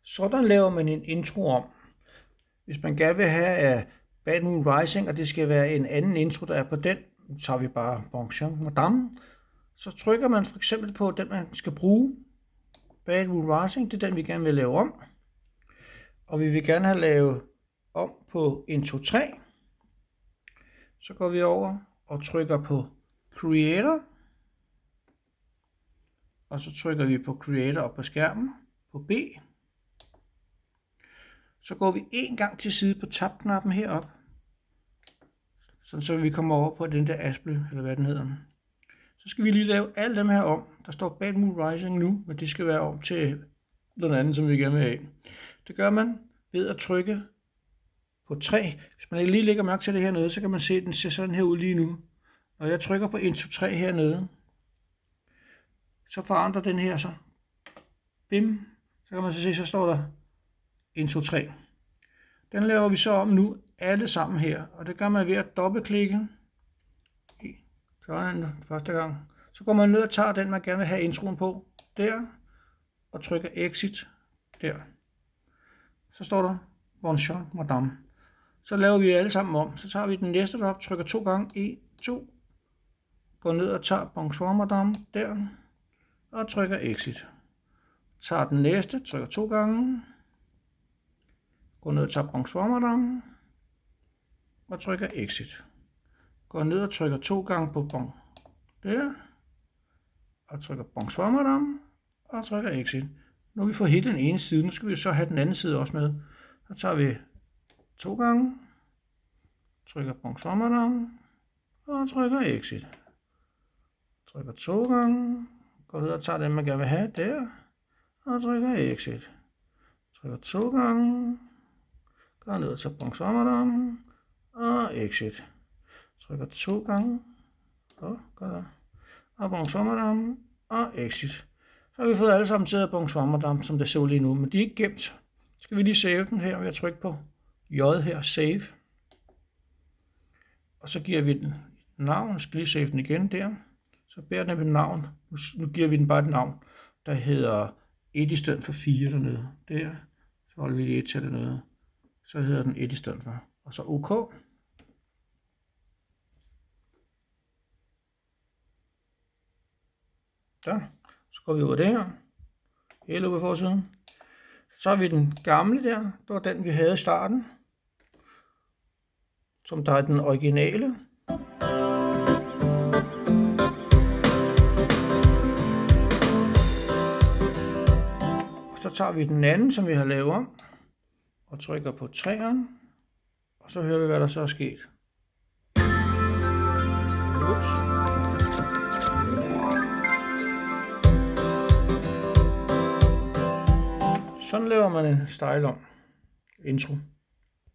Sådan laver man en intro om. Hvis man gerne vil have Bad Moon Rising, og det skal være en anden intro, der er på den, så tager vi bare Bonjour Madame. Så trykker man for eksempel på den, man skal bruge. Bad Moon Rising, det er den, vi gerne vil lave om. Og vi vil gerne have lavet om på intro 3. Så går vi over og trykker på Creator. Og så trykker vi på Creator op på skærmen på B. Så går vi en gang til side på tab-knappen heroppe, så vi kommer over på den der Asply, eller hvad den hedder. Så skal vi lige lave alle dem her om. Der står Bad Moon Rising nu, men det skal være om til noget andet, som vi gerne vil have. Det gør man ved at trykke på 3. Hvis man ikke lige lægger mærke til det hernede, så kan man se, at den ser sådan her ud lige nu. Når jeg trykker på intro 3 hernede, så forandrer den her så. Bim. Så kan man så se, så står der intro 3. Den laver vi så om nu alle sammen her, og det gør man ved at dobbeltklikke. Sådan første gang. Så går man ned og tager den, man gerne vil have introen på, der, og trykker exit der. Så står der Bonjour Madame. Så laver vi alle sammen om. Så tager vi den næste derop, trykker 2 gange, 1, 2, går ned og tager Bonjour Madame der, og trykker exit. Tager den næste, trykker 2 gange, går ned og tager Bonjour Madame, og trykker exit. Går ned og trykker 2 gange på bon der, og trykker Bonjour Madame, og trykker exit. Nu har vi fået hele den ene side, nu skal vi så have den anden side også med. Så tager vi 2 gange, trykker Bonjour Madame, og trykker exit. Trykker 2 gange, går ned og tager den, man gerne vil have der, og trykker exit. Trykker 2 gange, går ned og tager Bonjour Madame, og exit. Trykker 2 gange, og Bonjour Madame, og exit. Så har vi fået alle sammen til at Bonjour Madame, som det ser lige nu, men de er ikke gemt. Så skal vi lige save den her ved at trykke på J her, save. Og så giver vi den navn, jeg skal lige save den igen der. Så bærer den med navn, nu giver vi den bare et navn, der hedder 1 i stedet for 4 dernede. Der, så holder vi lige 1 til dernede. Så hedder den 1 i stedet for, og så OK. Så går vi ud af det her, hele ude på forsiden. Så har vi den gamle der, det var den vi havde i starten, som der er den originale. Og så tager vi den anden, som vi har lavet om, og trykker på 3'eren, og så hører vi, hvad der så er sket. Ups. Sådan laver man en style om intro.